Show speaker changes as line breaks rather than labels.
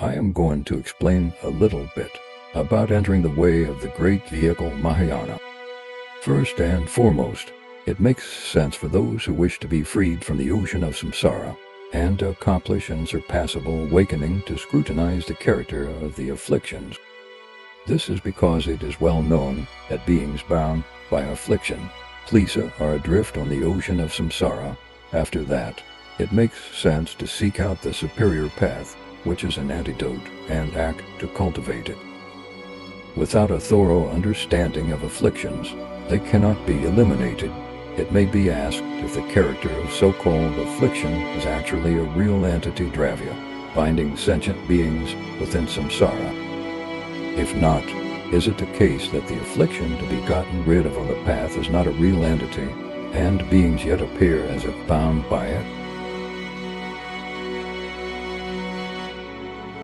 I am going to explain a little bit about entering the way of the great vehicle Mahayana. First and foremost, it makes sense for those who wish to be freed from the ocean of samsara and to accomplish unsurpassable awakening to scrutinize the character of the afflictions. This is because it is well known that beings bound by affliction, klesa, are adrift on the ocean of samsara. After that, it makes sense to seek out the superior path, which is an antidote, and act to cultivate it. Without a thorough understanding of afflictions, they cannot be eliminated. It may be asked if the character of so-called affliction is actually a real entity dravya, binding sentient beings within samsara. If not, is it the case that the affliction to be gotten rid of on the path is not a real entity, and beings yet appear as if bound by it?